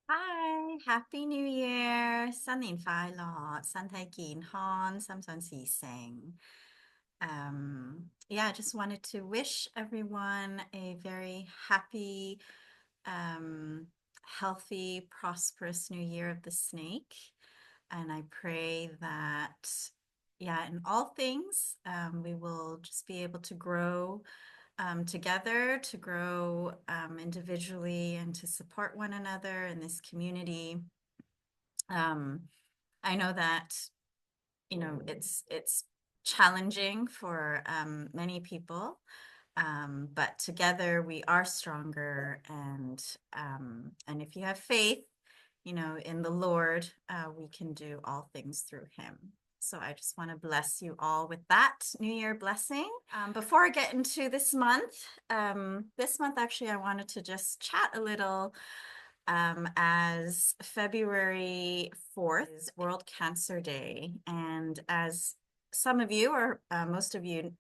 Hi, Happy New Year! 新年快樂，身體健康，心想事成. Yeah, I just wanted to wish everyone a very happy, healthy, prosperous new year of the snake. And I pray that, yeah, in all things, we will just be able to grow together, to grow individually, and to support one another in this community. Um, I know that, it's challenging for many people, but together we are stronger. And if you have faith, in the Lord, we can do all things through Him. So I just want to bless you all with that New Year blessing. Before I get into this month actually, I wanted to just chat a little, as February 4th is World Cancer Day. And as some of you, or most of you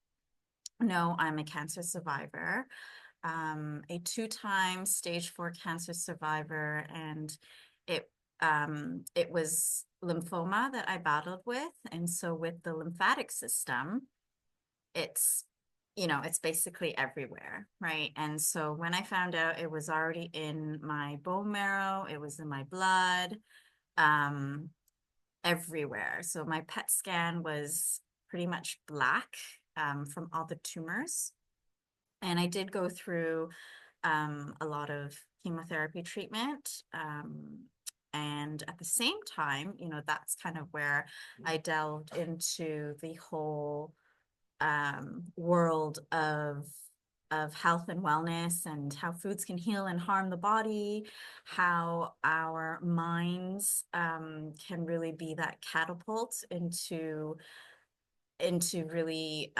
know, I'm a cancer survivor, a two-time stage 4 cancer survivor. And it it was lymphoma that I battled with. And so with the lymphatic system, it's it's basically everywhere, right? And so when I found out it was already in my bone marrow, it was in my blood, um, everywhere. So my PET scan was pretty much black, from all the tumors. And I did go through a lot of chemotherapy treatment. And at the same time, that's kind of where I delved into the whole world of health and wellness, and how foods can heal and harm the body, how our minds can really be that catapult into really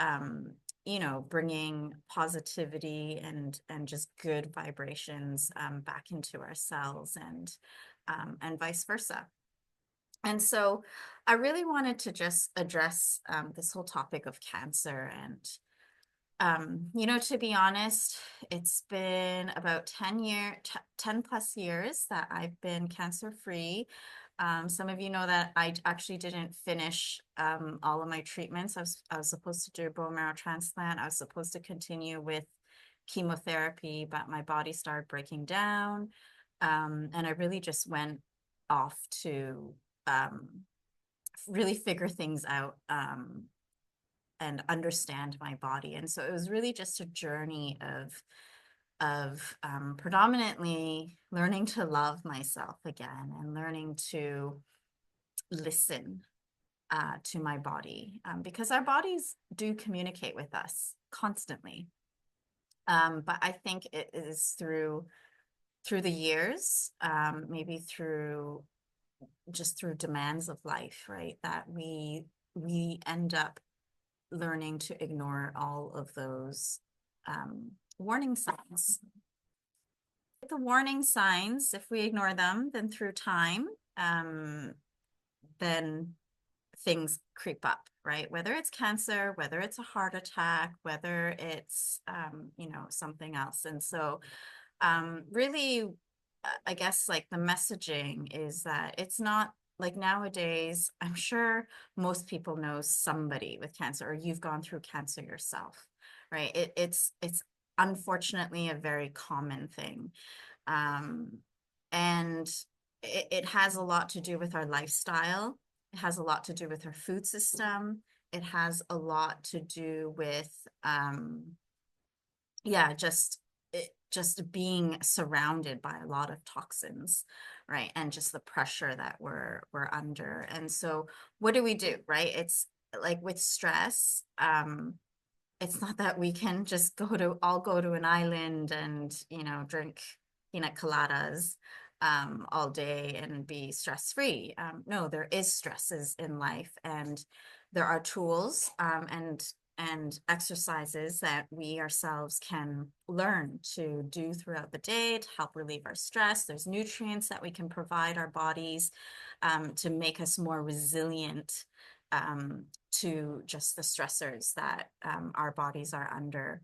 bringing positivity and just good vibrations back into our cells, and vice versa. And so I really wanted to just address this whole topic of cancer. And to be honest, it's been about 10 plus years that I've been cancer free. Some of you know that I actually didn't finish all of my treatments. I was supposed to do a bone marrow transplant. I was supposed to continue with chemotherapy, but my body started breaking down. And I really just went off to um, really figure things out, and understand my body. And so it was really just a journey of predominantly learning to love myself again, and learning to listen to my body, because our bodies do communicate with us constantly. But I think it is through the years, maybe through demands of life, right, that we end up learning to ignore all of those warning signs. The warning signs, if we ignore them, then through time, then things creep up, right? Whether it's cancer, whether it's a heart attack, whether it's, something else. And so really, I guess, like, the messaging is that it's not like nowadays. I'm sure most people know somebody with cancer, or you've gone through cancer yourself, right? It's unfortunately a very common thing. Um, and it has a lot to do with our lifestyle. It has a lot to do with our food system. It has a lot to do with, yeah, just being surrounded by a lot of toxins, right? And just the pressure that we're under. And so what do we do, right? It's like with stress, it's not that we can just all go to an island and, drink pina coladas all day and be stress free. No, there is stresses in life, and there are tools, and exercises that we ourselves can learn to do throughout the day to help relieve our stress. There's nutrients that we can provide our bodies, to make us more resilient, to just the stressors that our bodies are under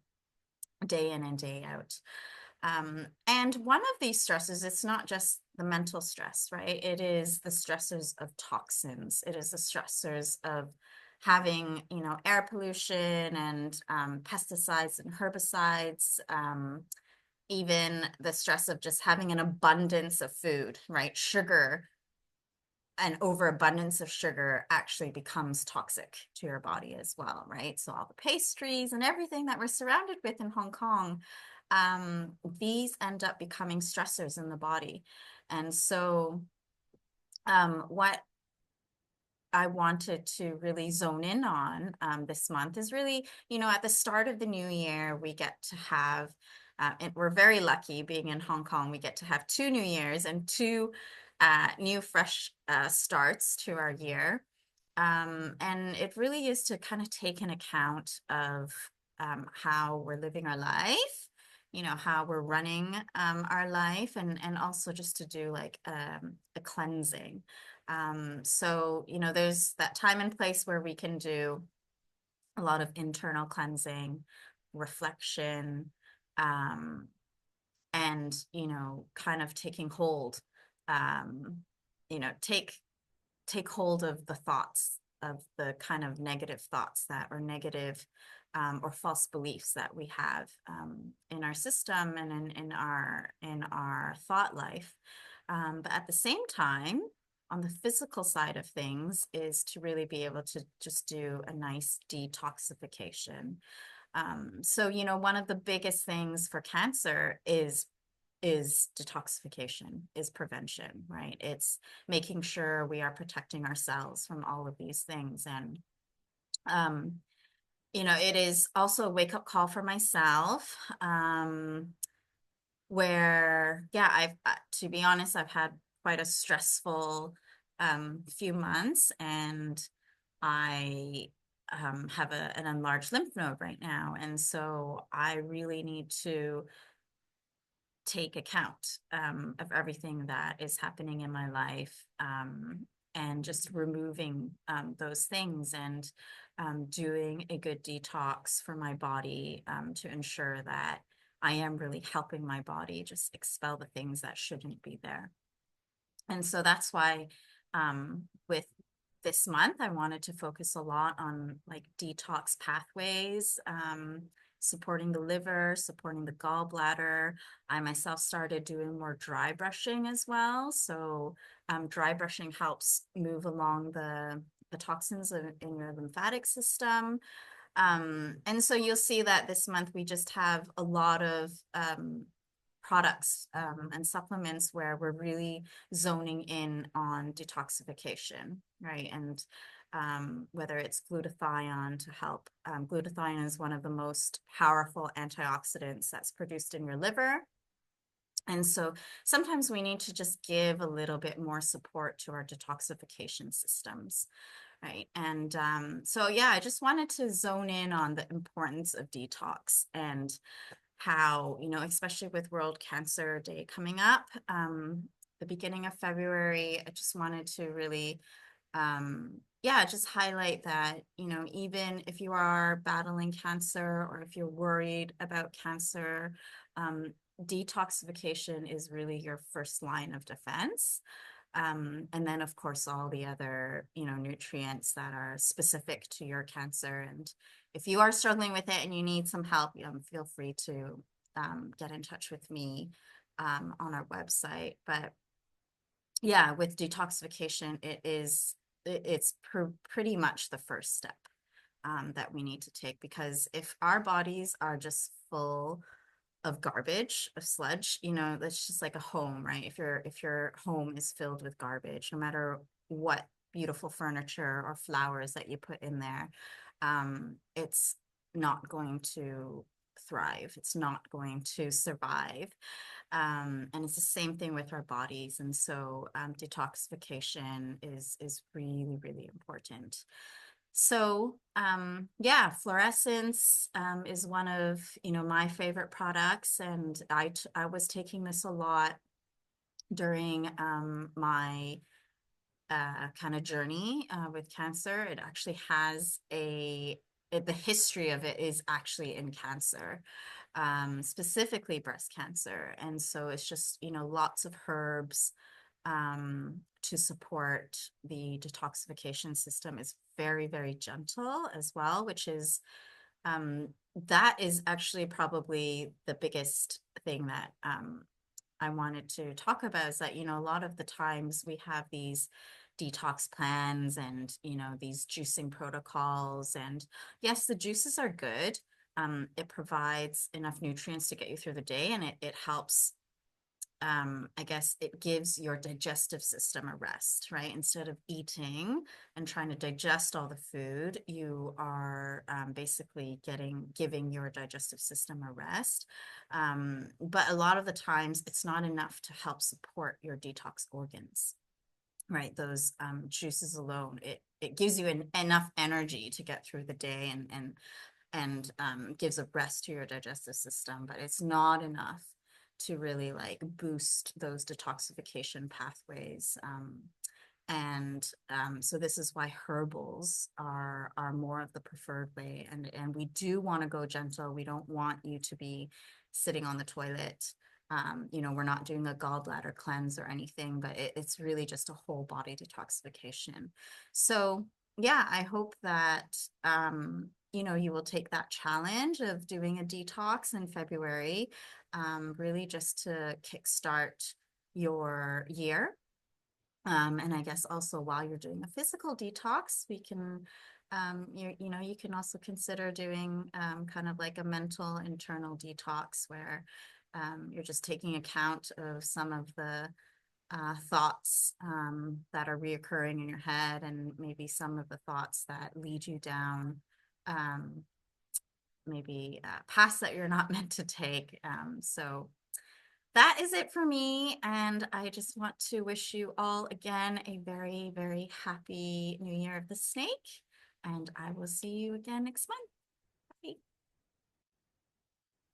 day in and day out. And one of these stresses, it's not just the mental stress, right? It is the stressors of toxins. It is the stressors of having, air pollution and pesticides and herbicides, even the stress of just having an abundance of food, right? Sugar, an overabundance of sugar actually becomes toxic to your body as well, right? So all the pastries and everything that we're surrounded with in Hong Kong, these end up becoming stressors in the body. And so what I wanted to really zone in on this month is really, at the start of the new year, we get to have, and we're very lucky being in Hong Kong, we get to have 2 New Years and two new fresh starts to our year. And it really is to kind of take an account of how we're living our life, how we're running our life, and also just to do like a cleansing. So, there's that time and place where we can do a lot of internal cleansing, reflection, and, kind of taking hold, um, take hold of the thoughts, of the kind of negative thoughts that or negative or false beliefs that we have in our system and in our thought life. But at the same time, on the physical side of things, is to really be able to just do a nice detoxification. So, one of the biggest things for cancer is detoxification, is prevention, right? It's making sure we are protecting ourselves from all of these things. And, it is also a wake up call for myself, where, yeah, to be honest, I've had quite a stressful few months, and I have an enlarged lymph node right now. And so I really need to take account of everything that is happening in my life, and just removing those things, and doing a good detox for my body, to ensure that I am really helping my body just expel the things that shouldn't be there. And so that's why with this month, I wanted to focus a lot on like detox pathways, supporting the liver, supporting the gallbladder. I myself started doing more dry brushing as well. So dry brushing helps move along the toxins in your lymphatic system. And so you'll see that this month we just have a lot of products and supplements where we're really zoning in on detoxification, right? And whether it's glutathione to help, glutathione is one of the most powerful antioxidants that's produced in your liver. And so sometimes we need to just give a little bit more support to our detoxification systems, right? And so, yeah, I just wanted to zone in on the importance of detox, and how, especially with World Cancer Day coming up, the beginning of February, I just wanted to really, yeah, just highlight that, even if you are battling cancer or if you're worried about cancer, detoxification is really your first line of defense. And then, of course, all the other, nutrients that are specific to your cancer. And if you are struggling with it and you need some help, feel free to get in touch with me on our website. But yeah, with detoxification, it's pretty much the first step that we need to take, because if our bodies are just full of garbage, of sludge, that's just like a home, right? If your home is filled with garbage, no matter what beautiful furniture or flowers that you put in there, it's not going to thrive. It's not going to survive. And it's the same thing with our bodies. And so detoxification is really, really important. So, yeah, fluorescence is one of, my favorite products. And I was taking this a lot during my kind of journey with cancer. It actually has the history of it is actually in cancer. specifically breast cancer. And so it's just, lots of herbs to support the detoxification system. Is very, very gentle as well, which is that is actually probably the biggest thing that I wanted to talk about, is that, a lot of the times we have these detox plans and, these juicing protocols. And yes, the juices are good. It provides enough nutrients to get you through the day, and it helps. I guess it gives your digestive system a rest, right? Instead of eating and trying to digest all the food, you are basically giving your digestive system a rest. But a lot of the times it's not enough to help support your detox organs, right? Those juices alone, it gives you enough energy to get through the day, and gives a rest to your digestive system, but it's not enough to really like boost those detoxification pathways. So this is why herbals are more of the preferred way. And we do want to go gentle. We don't want you to be sitting on the toilet. We're not doing a gallbladder cleanse or anything, but it's really just a whole body detoxification. So yeah, I hope that you will take that challenge of doing a detox in February, really just to kickstart your year. And I guess also while you're doing a physical detox, we can, you can also consider doing kind of like a mental internal detox where you're just taking account of some of the thoughts that are reoccurring in your head, and maybe some of the thoughts that lead you down um, maybe paths that you're not meant to take. So that is it for me. And I just want to wish you all again a very, very happy New Year of the Snake. And I will see you again next month. Bye.